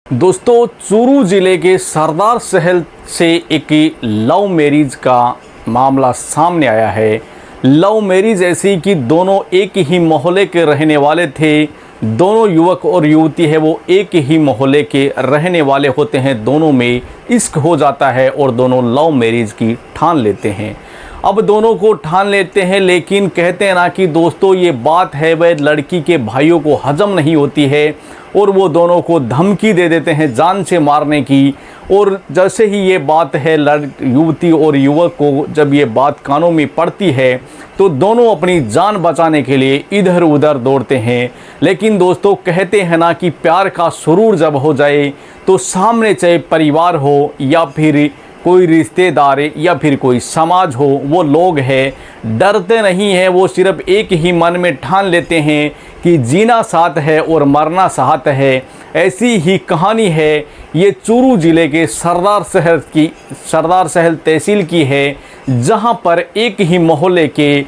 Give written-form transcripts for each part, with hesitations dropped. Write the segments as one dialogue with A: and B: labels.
A: दोस्तों, चूरू ज़िले के सरदार शहर से एक लव मैरिज का मामला सामने आया है। लव मैरिज ऐसी कि दोनों एक ही मोहल्ले के रहने वाले थे। दोनों युवक और युवती है वो एक ही मोहल्ले के रहने वाले होते हैं। दोनों में इश्क हो जाता है और दोनों लव मैरिज की ठान लेते हैं। अब दोनों को ठान लेते हैं, लेकिन कहते हैं ना कि दोस्तों ये बात है वह लड़की के भाइयों को हजम नहीं होती है और वो दोनों को धमकी दे देते हैं जान से मारने की। और जैसे ही ये बात है युवती और युवक को जब ये बात कानों में पड़ती है तो दोनों अपनी जान बचाने के लिए इधर उधर दौड़ते हैं। लेकिन दोस्तों कहते हैं ना कि प्यार का सुरूर जब हो जाए तो सामने चाहे परिवार हो या फिर कोई रिश्तेदार या फिर कोई समाज हो, वो लोग हैं डरते नहीं हैं। वो सिर्फ एक ही मन में ठान लेते हैं कि जीना साथ है और मरना साथ है। ऐसी ही कहानी है ये चूरू ज़िले के सरदार शहर तहसील की है, जहां पर एक ही मोहल्ले के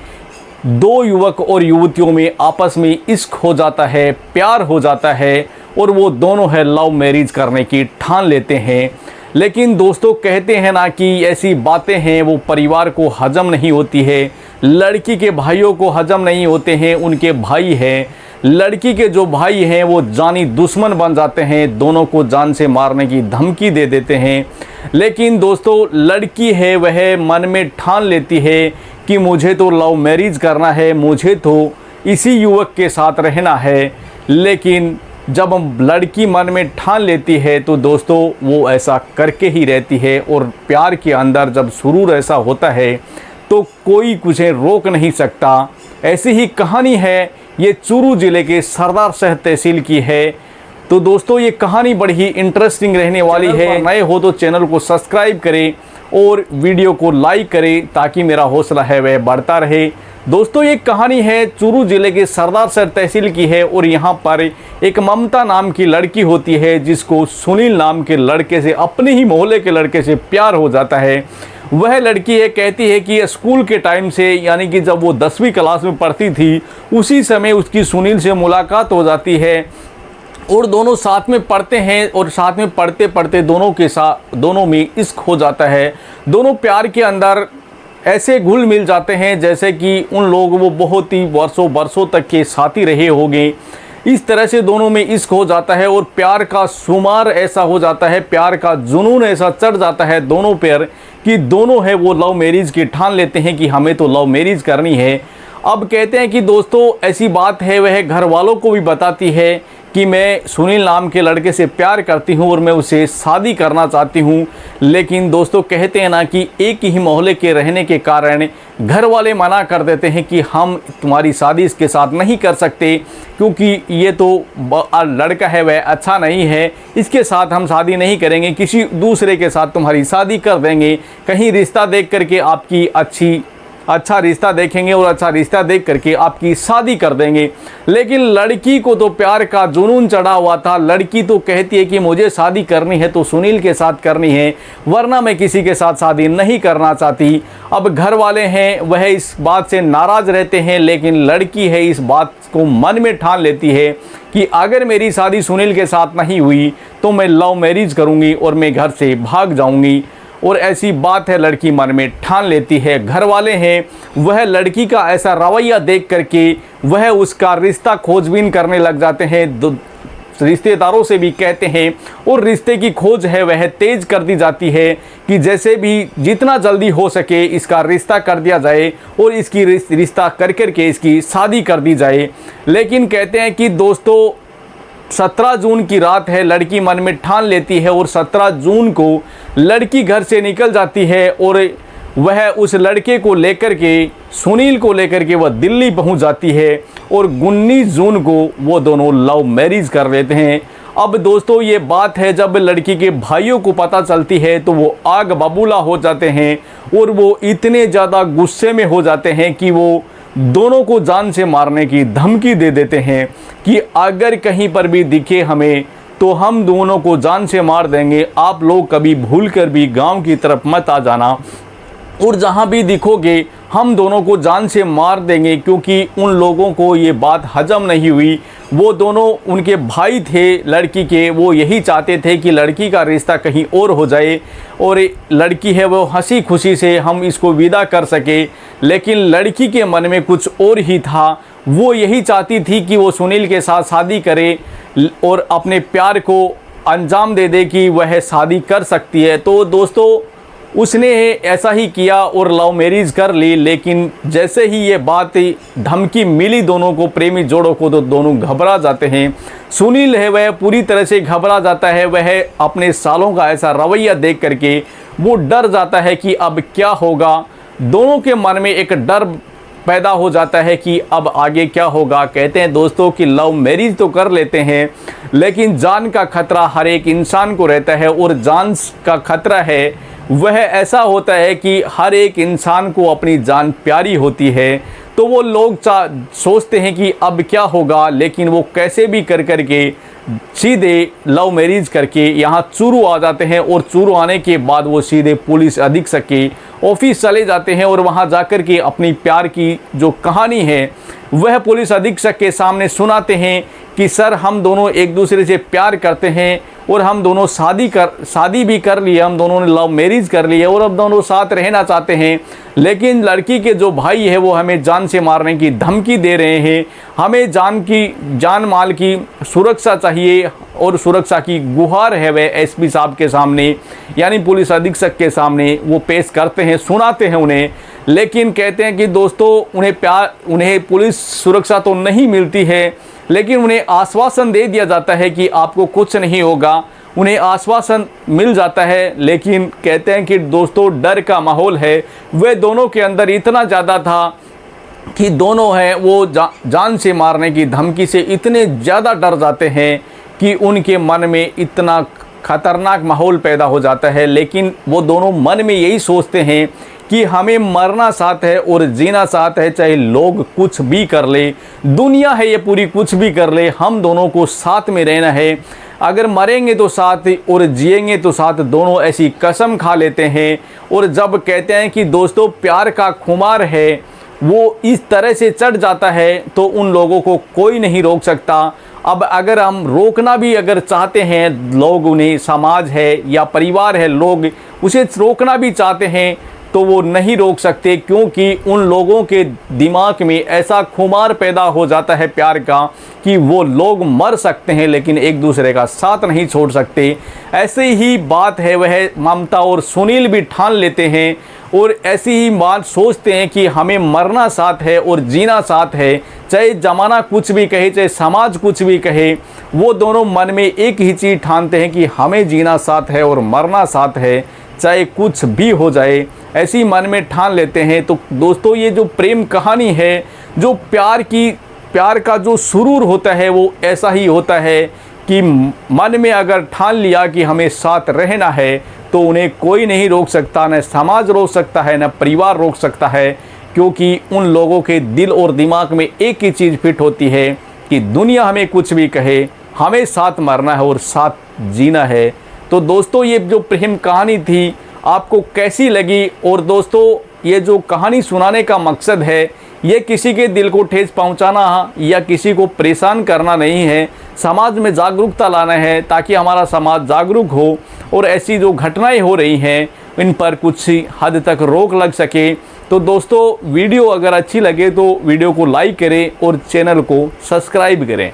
A: दो युवक और युवतियों में आपस में इश्क हो जाता है, प्यार हो जाता है और वो दोनों है लव मैरिज करने की ठान लेते हैं। लेकिन दोस्तों कहते हैं ना कि ऐसी बातें हैं वो परिवार को हजम नहीं होती है। लड़की के भाइयों को हजम नहीं होते हैं। उनके भाई हैं, लड़की के जो भाई हैं वो जानी दुश्मन बन जाते हैं, दोनों को जान से मारने की धमकी दे देते हैं। लेकिन दोस्तों लड़की है वह मन में ठान लेती है कि मुझे तो लव मैरिज करना है, मुझे तो इसी युवक के साथ रहना है। लेकिन जब लड़की मन में ठान लेती है तो दोस्तों वो ऐसा करके ही रहती है। और प्यार के अंदर जब सुरूर ऐसा होता है तो कोई कुछ रोक नहीं सकता। ऐसी ही कहानी है ये चूरू ज़िले के सरदार शहर तहसील की है। तो दोस्तों ये कहानी बड़ी ही इंटरेस्टिंग रहने वाली है। नए हो तो चैनल को सब्सक्राइब करें और वीडियो को लाइक करें ताकि मेरा हौसला है वह बढ़ता रहे। दोस्तों ये कहानी है चूरू ज़िले के सरदार शहर तहसील की है और यहाँ पर एक ममता नाम की लड़की होती है जिसको सुनील नाम के लड़के से, अपने ही मोहल्ले के लड़के से प्यार हो जाता है। वह लड़की है कहती है कि स्कूल के टाइम से, यानी कि जब वो 10वीं क्लास में पढ़ती थी उसी समय उसकी सुनील से मुलाकात हो जाती है और दोनों साथ में पढ़ते हैं और साथ में पढ़ते पढ़ते दोनों में इश्क हो जाता है। दोनों प्यार के अंदर ऐसे घुल मिल जाते हैं जैसे कि उन लोग वो बहुत ही वर्षों तक के साथी रहे होंगे। इस तरह से दोनों में इश्क हो जाता है और प्यार का शुमार ऐसा हो जाता है, प्यार का जुनून ऐसा चढ़ जाता है दोनों पर कि दोनों है वो लव मैरिज की ठान लेते हैं कि हमें तो लव मैरिज करनी है। अब कहते हैं कि दोस्तों ऐसी बात है वह घर वालों को भी बताती है कि मैं सुनील नाम के लड़के से प्यार करती हूं और मैं उसे शादी करना चाहती हूं। लेकिन दोस्तों कहते हैं ना कि एक ही मोहल्ले के रहने के कारण घर वाले मना कर देते हैं कि हम तुम्हारी शादी इसके साथ नहीं कर सकते, क्योंकि ये तो लड़का है वह अच्छा नहीं है, इसके साथ हम शादी नहीं करेंगे, किसी दूसरे के साथ तुम्हारी शादी कर देंगे। कहीं रिश्ता देख करके आपकी अच्छा रिश्ता देखेंगे और अच्छा रिश्ता देख करके आपकी शादी कर देंगे। लेकिन लड़की को तो प्यार का जुनून चढ़ा हुआ था। लड़की तो कहती है कि मुझे शादी करनी है तो सुनील के साथ करनी है, वरना मैं किसी के साथ शादी नहीं करना चाहती। अब घर वाले हैं वह इस बात से नाराज़ रहते हैं, लेकिन लड़की है इस बात को मन में ठान लेती है कि अगर मेरी शादी सुनील के साथ नहीं हुई तो मैं लव मैरिज करूँगी और मैं घर से भाग जाऊँगी। और ऐसी बात है लड़की मन में ठान लेती है। घर वाले हैं वह लड़की का ऐसा रवैया देख करके वह उसका रिश्ता खोजबीन करने लग जाते हैं, रिश्तेदारों से भी कहते हैं और रिश्ते की खोज है वह तेज़ कर दी जाती है कि जैसे भी जितना जल्दी हो सके इसका रिश्ता कर दिया जाए और इसकी रिश्ता कर करके इसकी शादी कर दी जाए। लेकिन कहते हैं कि दोस्तों 17 जून की रात है, लड़की मन में ठान लेती है और 17 जून को लड़की घर से निकल जाती है और वह उस लड़के को लेकर के, सुनील को लेकर के वह दिल्ली पहुंच जाती है और 19 जून को वो दोनों लव मैरिज कर लेते हैं। अब दोस्तों ये बात है जब लड़की के भाइयों को पता चलती है तो वो आग बबूला हो जाते हैं और वो इतने ज़्यादा गुस्से में हो जाते हैं कि वो दोनों को जान से मारने की धमकी दे देते हैं कि अगर कहीं पर भी दिखे हमें तो हम दोनों को जान से मार देंगे। आप लोग कभी भूल कर भी गांव की तरफ मत आ जाना और जहां भी दिखोगे हम दोनों को जान से मार देंगे, क्योंकि उन लोगों को ये बात हजम नहीं हुई। वो दोनों उनके भाई थे लड़की के, वो यही चाहते थे कि लड़की का रिश्ता कहीं और हो जाए और लड़की है वो हंसी खुशी से हम इसको विदा कर सके। लेकिन लड़की के मन में कुछ और ही था। वो यही चाहती थी कि वो सुनील के साथ शादी करे और अपने प्यार को अंजाम दे दे कि वह शादी कर सकती है। तो दोस्तों उसने ऐसा ही किया और लव मैरिज कर ली। लेकिन जैसे ही ये बात धमकी मिली दोनों को, प्रेमी जोड़ों को, तो दोनों घबरा जाते हैं। सुनील है वह पूरी तरह से घबरा जाता है। वह अपने सालों का ऐसा रवैया देख करके वो डर जाता है कि अब क्या होगा। दोनों के मन में एक डर पैदा हो जाता है कि अब आगे क्या होगा। कहते हैं दोस्तों कि लव मैरिज तो कर लेते हैं, लेकिन जान का खतरा हर एक इंसान को रहता है। और जान का खतरा है वह ऐसा होता है कि हर एक इंसान को अपनी जान प्यारी होती है। तो वो लोग सोचते हैं कि अब क्या होगा, लेकिन वो कैसे भी कर करके सीधे लव मैरिज करके यहाँ चूरू आ जाते हैं। और चूरू आने के बाद वो सीधे पुलिस अधीक्षक के ऑफिस चले जाते हैं और वहाँ जाकर के अपनी प्यार की जो कहानी है वह पुलिस अधीक्षक के सामने सुनाते हैं कि सर हम दोनों एक दूसरे से प्यार करते हैं और हम दोनों शादी भी कर ली है, हम दोनों ने लव मैरिज कर ली है और अब दोनों साथ रहना चाहते हैं। लेकिन लड़की के जो भाई है वो हमें जान से मारने की धमकी दे रहे हैं। हमें जान माल की सुरक्षा चाहिए और सुरक्षा की गुहार है वह एसपी साहब के सामने, यानी पुलिस अधीक्षक के सामने वो पेश करते हैं, सुनाते हैं उन्हें। लेकिन कहते हैं कि दोस्तों उन्हें पुलिस सुरक्षा तो नहीं मिलती है, लेकिन उन्हें आश्वासन दे दिया जाता है कि आपको कुछ नहीं होगा। उन्हें आश्वासन मिल जाता है, लेकिन कहते हैं कि दोस्तों डर का माहौल है वह दोनों के अंदर इतना ज़्यादा था कि दोनों हैं वो जान से मारने की धमकी से इतने ज़्यादा डर जाते हैं कि उनके मन में इतना खतरनाक माहौल पैदा हो जाता है। लेकिन वो दोनों मन में यही सोचते हैं कि हमें मरना साथ है और जीना साथ है, चाहे लोग कुछ भी कर ले, दुनिया है ये पूरी कुछ भी कर ले, हम दोनों को साथ में रहना है। अगर मरेंगे तो साथ और जिएंगे तो साथ, दोनों ऐसी कसम खा लेते हैं। और जब कहते हैं कि दोस्तों प्यार का खुमार है वो इस तरह से चढ़ जाता है तो उन लोगों को कोई नहीं रोक सकता। अब अगर हम रोकना भी अगर चाहते हैं, लोग उन्हें, समाज है या परिवार है, लोग उसे रोकना भी चाहते हैं तो वो नहीं रोक सकते, क्योंकि उन लोगों के दिमाग में ऐसा खुमार पैदा हो जाता है प्यार का कि वो लोग मर सकते हैं लेकिन एक दूसरे का साथ नहीं छोड़ सकते। ऐसे ही बात है वह ममता और सुनील भी ठान लेते हैं और ऐसी ही बात सोचते हैं कि हमें मरना साथ है और जीना साथ है, चाहे ज़माना कुछ भी कहे, चाहे समाज कुछ भी कहे। वो दोनों मन में एक ही चीज़ ठानते हैं कि हमें जीना साथ है और मरना साथ है, चाहे कुछ भी हो जाए, ऐसी मन में ठान लेते हैं। तो दोस्तों ये जो प्रेम कहानी है, जो प्यार का जो सुरूर होता है वो ऐसा ही होता है कि मन में अगर ठान लिया कि हमें साथ रहना है तो उन्हें कोई नहीं रोक सकता, न समाज रोक सकता है, न परिवार रोक सकता है, क्योंकि उन लोगों के दिल और दिमाग में एक ही चीज़ फिट होती है कि दुनिया हमें कुछ भी कहे, हमें साथ मरना है और साथ जीना है। तो दोस्तों ये जो प्रेम कहानी थी आपको कैसी लगी? और दोस्तों ये जो कहानी सुनाने का मकसद है ये किसी के दिल को ठेस पहुंचाना या किसी को परेशान करना नहीं है, समाज में जागरूकता लाना है ताकि हमारा समाज जागरूक हो और ऐसी जो घटनाएं हो रही हैं इन पर कुछ हद तक रोक लग सके। तो दोस्तों वीडियो अगर अच्छी लगे तो वीडियो को लाइक करें और चैनल को सब्सक्राइब करें।